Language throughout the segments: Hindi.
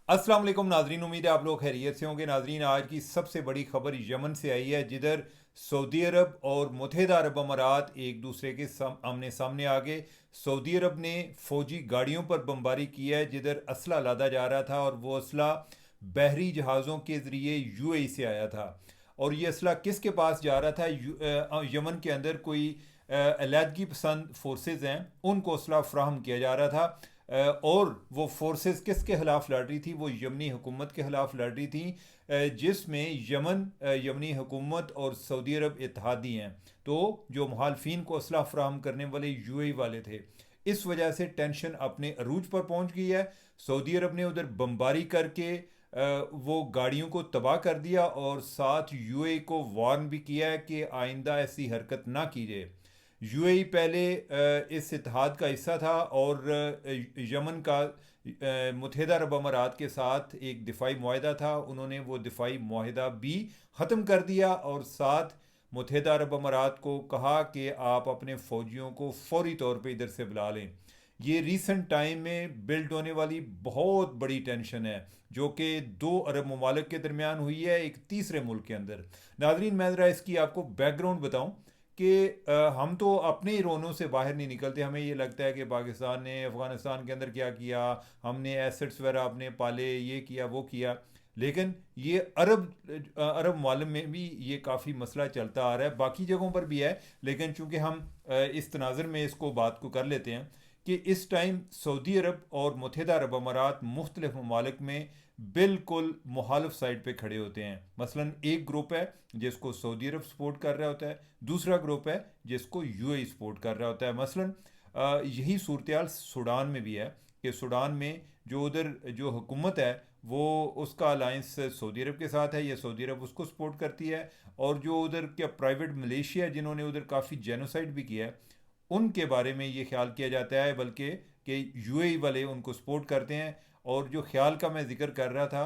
अस्सलाम वालेकुम नाजरीन, उम्मीद है आप लोग खैरियत से होंगे। नाजरीन, आज की सबसे बड़ी खबर यमन से आई है, जिधर सऊदी अरब और मुत्तहिदा अरब अमारात एक दूसरे के आमने सामने आ गए। सऊदी अरब ने फौजी गाड़ियों पर बमबारी की है जिधर असला लादा जा रहा था, और वो असला बहरी जहाज़ों के ज़रिए यूएई से आया था। और ये असला किसके पास जा रहा था? यमन के अंदर कोई अलीहदगी पसंद फोर्सेज हैं, उनको असला फ्राहम किया जा रहा था। और वो फोर्सेस किसके खिलाफ लड़ रही थी? वो यमनी हुकूमत के खिलाफ लड़ रही थी, जिसमें यमनी हुकूमत और सऊदी अरब इत्तेहादी हैं। तो जो मुखालफिन को असला फ्राहम करने वाले यूएई वाले थे। इस वजह से टेंशन अपने अरूज पर पहुंच गई है। सऊदी अरब ने उधर बमबारी करके वो गाड़ियों को तबाह कर दिया, और साथ यूएई को वार्न भी किया है कि आइंदा ऐसी हरकत ना कीजिए। यूएई पहले इस इत्तेहाद का हिस्सा था, और यमन का मुत्तहिदा अरब अमारात के साथ एक दिफाई मुआहदा था। उन्होंने वो दिफाई मुआहदा भी ख़त्म कर दिया, और साथ मुत्तहिदा अरब अमारात को कहा कि आप अपने फ़ौजियों को फौरी तौर पे इधर से बुला लें। ये रीसेंट टाइम में बिल्ड होने वाली बहुत बड़ी टेंशन है, जो कि दो अरब ममालिक के दरमियान हुई है एक तीसरे मुल्क के अंदर। नाजरीन, मैं ज़रा इसकी आपको बैकग्राउंड बताऊं कि हम तो अपने ही रोनों से बाहर नहीं निकलते। हमें ये लगता है कि पाकिस्तान ने अफ़गानिस्तान के अंदर क्या किया, हमने एसेट्स वगैरह अपने पाले, ये किया वो किया। लेकिन ये अरब मालम में भी ये काफ़ी मसला चलता आ रहा है, बाकी जगहों पर भी है। लेकिन चूंकि हम इस तनाज़र में इसको बात को कर लेते हैं कि इस टाइम सऊदी अरब और मुत्तहिदा अरब अमारात मुख्तलिफ ममालिक में बिल्कुल मुखालिफ साइड पे खड़े होते हैं। मसलन एक ग्रुप है जिसको सऊदी अरब सपोर्ट कर रहा होता है, दूसरा ग्रुप है जिसको यूएई सपोर्ट कर रहा होता है। मसलन यही सूरत हाल सूडान में भी है कि सूडान में जो उधर जो हुकूमत है, वो उसका अलायंस सऊदी अरब के साथ है, या सऊदी अरब उसको सपोर्ट करती है। और जो उधर क्या प्राइवेट मलेशिया है जिन्होंने उधर काफ़ी जेनोसाइड भी किया है, उनके बारे में ये ख्याल किया जाता है बल्कि कि यूएई वाले उनको सपोर्ट करते हैं। और जो ख्याल का मैं ज़िक्र कर रहा था,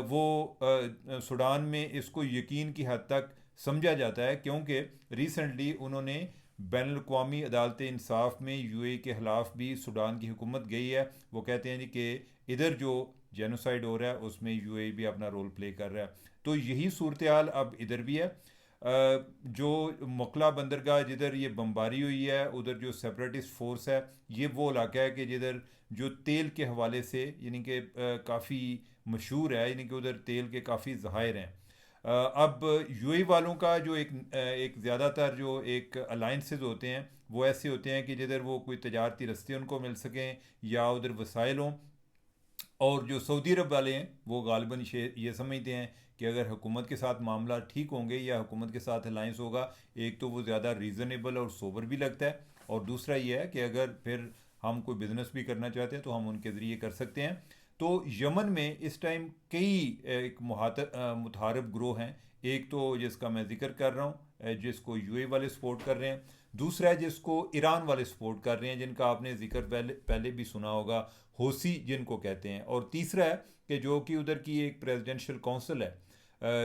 वो सूडान में इसको यकीन की हद तक समझा जाता है, क्योंकि रिसेंटली उन्होंने बैन अवी अदालत इंसाफ में यूएई के ख़िलाफ़ भी सूडान की हुकूमत गई है। वो कहते हैं जी कि इधर जो जेनोसाइड हो रहा है उसमें यूएई भी अपना रोल प्ले कर रहा है। तो यही सूरत हाल अब इधर भी है। जो मकला बंदरगाह जिधर ये बमबारी हुई है, उधर जो सेपरेटिस्ट फोर्स है, ये वो इलाका है कि जिधर जो तेल के हवाले से यानी कि काफ़ी मशहूर है, यानी कि उधर तेल के काफ़ी ज़खायर हैं। अब यूएई वालों का जो एक ज़्यादातर जो एक अलाइंसेस होते हैं, वो ऐसे होते हैं कि जिधर वो कोई तजारती रस्ते उनको मिल सकें या उधर वसाइल हों। और जो सऊदी अरब वाले हैं वो गालिबन ये समझते हैं कि अगर हुकूमत के साथ मामला ठीक होंगे या हुकूमत के साथ अलाइंस होगा, एक तो वो ज़्यादा रीज़नेबल और सोबर भी लगता है, और दूसरा ये है कि अगर फिर हम कोई बिज़नेस भी करना चाहते हैं तो हम उनके ज़रिए कर सकते हैं। तो यमन में इस टाइम कई एक मुतहारब ग्रोह हैं। एक तो जिसका मैं जिक्र कर रहा हूँ, जिसको यूए वाले सपोर्ट कर रहे हैं। दूसरा है जिसको ईरान वाले सपोर्ट कर रहे हैं, जिनका आपने जिक्र पहले पहले भी सुना होगा, होसी जिनको कहते हैं। और तीसरा है कि जो कि उधर की एक प्रेसिडेंशियल काउंसिल है,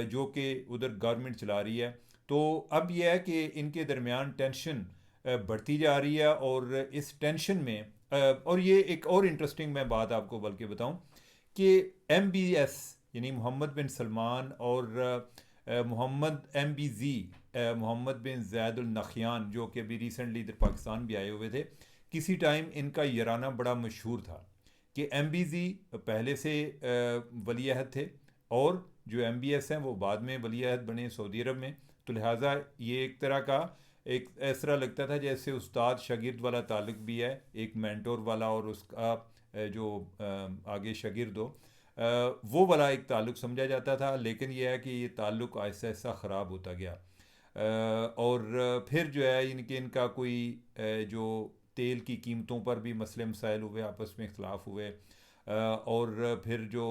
जो कि उधर गवर्नमेंट चला रही है। तो अब यह है कि इनके दरमियान टेंशन बढ़ती जा रही है, और इस टेंशन में और ये एक और इंटरेस्टिंग मैं बात आपको बल्कि बताऊं कि MBS यानी मोहम्मद बिन सलमान और मोहम्मद MBZ, मोहम्मद बिन जैद अल नखयान, जो कि अभी रिसेंटली इधर पाकिस्तान भी आए हुए थे, किसी टाइम इनका याराना बड़ा मशहूर था कि MBZ पहले से वली अहद थे, और जो MBS हैं वो बाद में वली अहद बने सऊदी अरब में। तो लिहाजा ये एक तरह का एक ऐसा लगता था जैसे उस्ताद शागिर्द वाला ताल्लुक भी है, एक मेंटोर वाला और उसका जो आगे शागिर्द हो, वो वाला एक ताल्लुक समझा जाता था। लेकिन यह है कि ये ताल्लुक आहिस्ता आहिस्ता ख़राब होता गया। और फिर जो है इनके इनका कोई जो तेल की कीमतों पर भी मसले मसाइल हुए, आपस में इख्तलाफ हुए। और फिर जो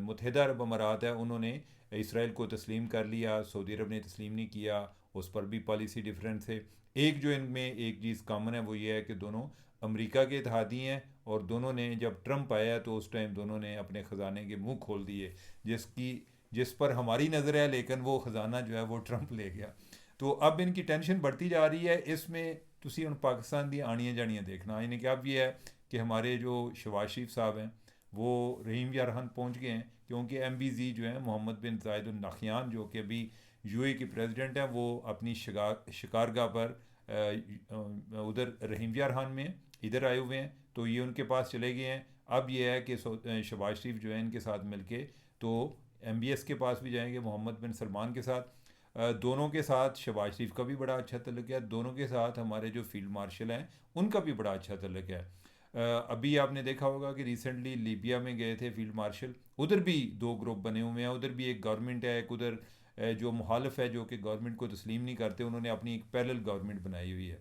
मुत्तहिदा अरब अमारात है उन्होंने इसराइल को तस्लीम कर लिया, सऊदी अरब ने तस्लीम नहीं किया। उस पर भी पॉलिसी डिफरेंस है। एक जो इनमें एक चीज़ कॉमन है वो ये है कि दोनों अमेरिका के इत्तेहादी हैं, और दोनों ने जब ट्रंप आया तो उस टाइम दोनों ने अपने ख़जाने के मुंह खोल दिए, जिस पर हमारी नज़र है, लेकिन वो ख़जाना जो है वो ट्रंप ले गया। तो अब इनकी टेंशन बढ़ती जा रही है। इसमें तुसी उन पाकिस्तान दी आनियाँ जानियाँ देखना, यानी कि अब ये है कि हमारे जो शहबाज शरीफ साहब हैं वो रहीम यारहान पहुंच गए हैं, क्योंकि MBZ जो है मोहम्मद बिन जायद अल नहयान जो कि अभी UAE के प्रेसिडेंट हैं, वो अपनी शिकारगाह पर उधर रहीम यारहान में इधर आए हुए हैं, तो ये उनके पास चले गए हैं। अब ये है कि शहबाज शरीफ जो है इनके साथ मिलके तो MBS के पास भी जाएंगे मोहम्मद बिन सलमान के साथ। दोनों के साथ शहबाज शरीफ का भी बड़ा अच्छा तल्लुक है, दोनों के साथ हमारे जो फील्ड मार्शल हैं उनका भी बड़ा अच्छा तल्लुक है। अभी आपने देखा होगा कि रिसेंटली लीबिया में गए थे फील्ड मार्शल, उधर भी दो ग्रुप बने हुए हैं, उधर भी एक गवर्नमेंट है, एक उधर जो मुखालफ है जो कि गवर्नमेंट को तस्लीम नहीं करते, उन्होंने अपनी एक पैरेलल गवर्नमेंट बनाई हुई है।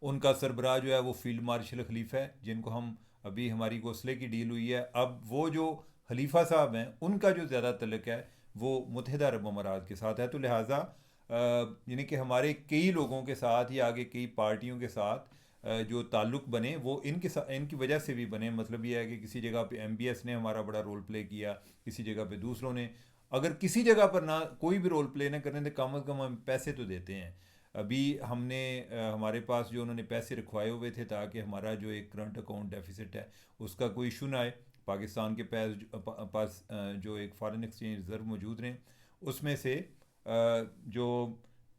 उनका सरबराह जो है वो फील्ड मार्शल खलीफा है, जिनको हम अभी हमारी घोंसले की डील हुई है। अब वो जो खलीफा साहब हैं उनका जो ज़्यादा तल्लक है वो मुत्तहिदा अरब अमारात के साथ है, तो लिहाजा यानी कि हमारे कई लोगों के साथ या आगे कई पार्टियों के साथ जो ताल्लुक़ बने वो इनके साथ इनकी वजह से भी बने। मतलब ये है कि किसी जगह पे MBS ने हमारा बड़ा रोल प्ले किया, किसी जगह पे दूसरों ने। अगर किसी जगह पर ना कोई भी रोल प्ले ना करें तो कम से कम हम पैसे तो देते हैं। अभी हमने हमारे पास जो उन्होंने पैसे रखवाए हुए थे ताकि हमारा जो एक करंट अकाउंट डेफिसिट है उसका कोई इशू ना आए, पाकिस्तान के पास जो एक फॉरेन एक्सचेंज रिजर्व मौजूद रहें, उसमें से जो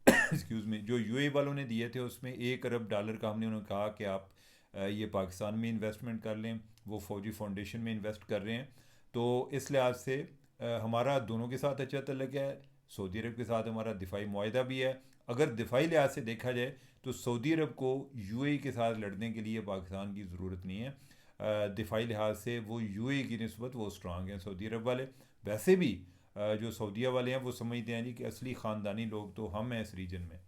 एक्सक्यूज़ मी जो UAE वालों ने दिए थे उसमें $1 अरब का हमने उन्हें कहा कि आप ये पाकिस्तान में इन्वेस्टमेंट कर लें। वो फौजी फाउंडेशन में इन्वेस्ट कर रहे हैं, तो इस लिहाज से हमारा दोनों के साथ अच्छा तल्लक है। सऊदी अरब के साथ हमारा दिफाई मुआहदा भी है। अगर दिफाई लिहाज से देखा जाए तो सऊदी अरब को UAE के साथ लड़ने के लिए पाकिस्तान की ज़रूरत नहीं है। दिफाई लिहाज से वो UAE की निस्बत वो स्ट्रांग हैं सऊदी अरब वाले। वैसे भी जो सऊदीया वाले हैं वो समझते हैं जी कि असली ख़ानदानी लोग तो हम हैं इस रीजन में।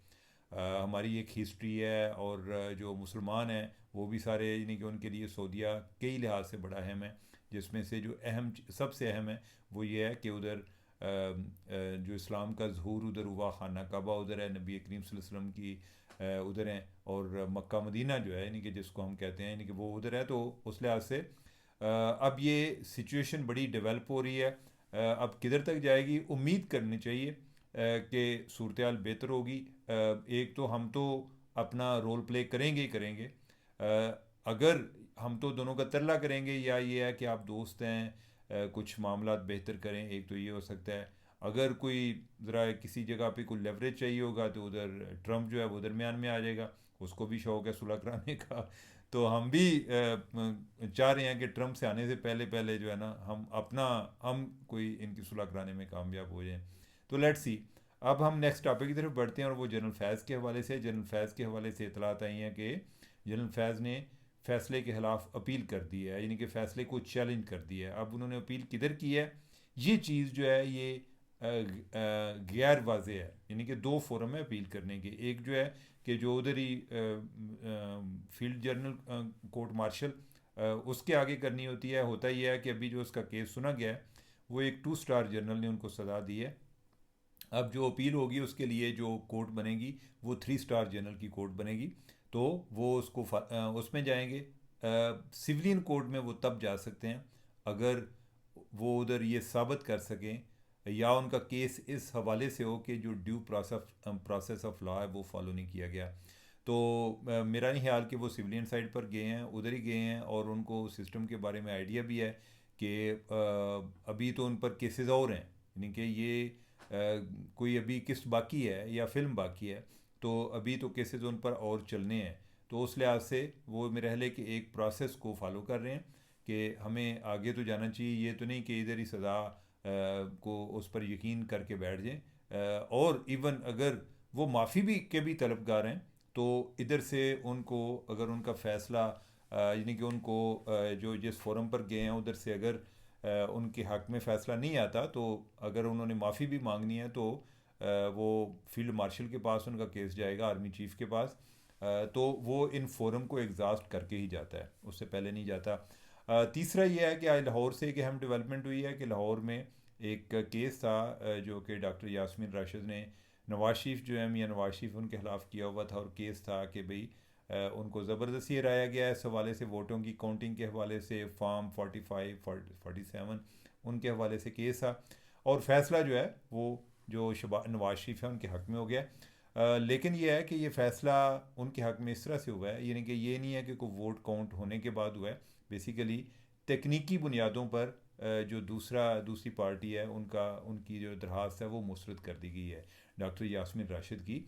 हमारी एक हिस्ट्री है, और जो मुसलमान हैं वो भी सारे, यानी कि उनके लिए सऊदीया कई लिहाज से बड़ा अहम है, जिसमें से जो सबसे अहम है वो ये है कि उधर जो इस्लाम का ज़हूर उधर हुआ, खाना काबा उधर है, नबी करीम सल्लल्लाहु अलैहि वसल्लम की उधर हैं, और मक्का मदीना जो है यानी कि जिसको हम कहते हैं यानी कि वो उधर है। तो उस लिहाज से अब ये सिचुएशन बड़ी डेवलप हो रही है। अब किधर तक जाएगी उम्मीद करनी चाहिए कि सूरत हाल बेहतर होगी। एक तो हम तो अपना रोल प्ले करेंगे ही करेंगे। अगर हम तो दोनों का तरला करेंगे, या ये है कि आप दोस्त हैं, कुछ मामला बेहतर करें, एक तो ये हो सकता है। अगर कोई ज़रा किसी जगह पे कोई लेवरेज चाहिए होगा तो उधर ट्रम्प जो है वो दरमियान में आ जाएगा, उसको भी शौक है सुलह कराने का। तो हम भी चाह रहे हैं कि ट्रम्प से आने से पहले पहले जो है ना हम कोई इनकी सुलह कराने में कामयाब हो जाएं। तो लेट्स सी। अब हम नेक्स्ट टॉपिक की तरफ बढ़ते हैं, और वो जनरल फैज़ के हवाले से। जनरल फैज़ के हवाले से इतलात आई हैं कि जनरल फैज़ ने फ़ैसले के ख़िलाफ़ अपील कर दी है, यानी कि फ़ैसले को चैलेंज कर दिया है। अब उन्होंने अपील किधर की है, ये चीज़ जो है ये गैर वाज़े है। यानी कि दो फोरम है अपील करने के, एक जो है कि जो उधर ही फील्ड जर्नल कोर्ट मार्शल उसके आगे करनी होती है। होता ही है कि अभी जो उसका केस सुना गया है वो एक 2 स्टार जनरल ने उनको सज़ा दी है। अब जो अपील होगी उसके लिए जो कोर्ट बनेगी वो 3 स्टार जनरल की कोर्ट बनेगी, तो वो उसमें जाएंगे। सिविलियन कोर्ट में वो तब जा सकते हैं अगर वो उधर ये साबित कर सकें, या उनका केस इस हवाले से हो कि जो ड्यू प्रोसेस ऑफ लॉ है वो फॉलो नहीं किया गया। तो मेरा नहीं ख्याल कि वो सिविलियन साइड पर गए हैं, उधर ही गए हैं, और उनको सिस्टम के बारे में आइडिया भी है कि अभी तो उन पर केसेस और हैं, यानी कि ये कोई अभी किस्त बाकी है या फिल्म बाकी है, तो अभी तो केसेस उन पर और चलने हैं। तो उस लिहाज से वो मेरे ख्याल है कि एक प्रोसेस को फॉलो कर रहे हैं कि हमें आगे तो जाना चाहिए, ये तो नहीं कि इधर ही सज़ा को उस पर यकीन करके बैठ जाएं। और इवन अगर वो माफ़ी भी के भी तलबगार हैं तो इधर से उनको अगर उनका फ़ैसला यानी कि उनको जो जिस फोरम पर गए हैं उधर से अगर उनके हक़ में फ़ैसला नहीं आता, तो अगर उन्होंने माफ़ी भी मांगनी है तो वो फील्ड मार्शल के पास उनका केस जाएगा, आर्मी चीफ़ के पास। तो वो इन फोरम को एग्जॉस्ट करके ही जाता है, उससे पहले नहीं जाता। तीसरा ये है कि आज लाहौर से एक अहम डेवलपमेंट हुई है कि लाहौर में एक केस था जो कि डॉक्टर यास्मीन राशिद ने नवाज शरीफ जो है मियाँ नवाज शरीफ उनके खिलाफ़ किया हुआ था, और केस था कि भाई उनको ज़बरदस्ती हराया गया है। इस हवाले से वोटों की काउंटिंग के हवाले से फार्म 45 47 उनके हवाले से केस था, और फैसला जो है वो जो नवाज शरीफ है उनके हक़ में हो गया। लेकिन यह है कि ये फ़ैसला उनके हक़ में इस तरह से हुआ है, यानी कि ये नहीं है कि कोई वोट काउंट होने के बाद हुआ है। बेसिकली तकनीकी बुनियादों पर जो दूसरी पार्टी है उनकी जो दरख्वास्त है वो मुस्तरद कर दी गई है डॉक्टर यास्मीन राशिद की।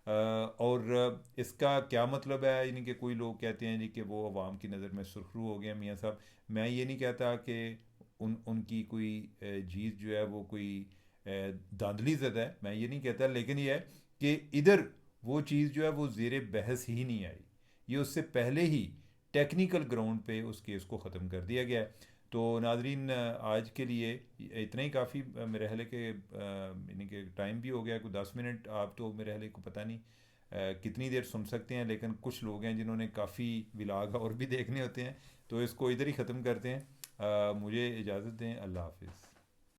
और इसका क्या मतलब है, यानी कि कोई लोग कहते हैं जी कि वो अवाम की नज़र में सुरखरू हो गए हैं मियाँ साहब। मैं ये नहीं कहता कि उनकी कोई जीत जो है वो कोई धांधली ज़द है, मैं ये नहीं कहता, लेकिन ये है कि इधर वो चीज़ जो है वो ज़ेर बहस ही नहीं आई। ये उससे पहले ही टेक्निकल ग्राउंड पे उस केस को ख़त्म कर दिया गया है। तो नाजरीन, आज के लिए इतना ही काफ़ी। मेरे ख्याल है कि यानी कि टाइम भी हो गया, कोई 10 मिनट। आप तो मेरे ख्याल को पता नहीं कितनी देर सुन सकते हैं, लेकिन कुछ लोग हैं जिन्होंने काफ़ी व्लॉग और भी देखने होते हैं। तो इसको इधर ही ख़त्म करते हैं। मुझे इजाज़त दें। अल्लाह हाफिज़।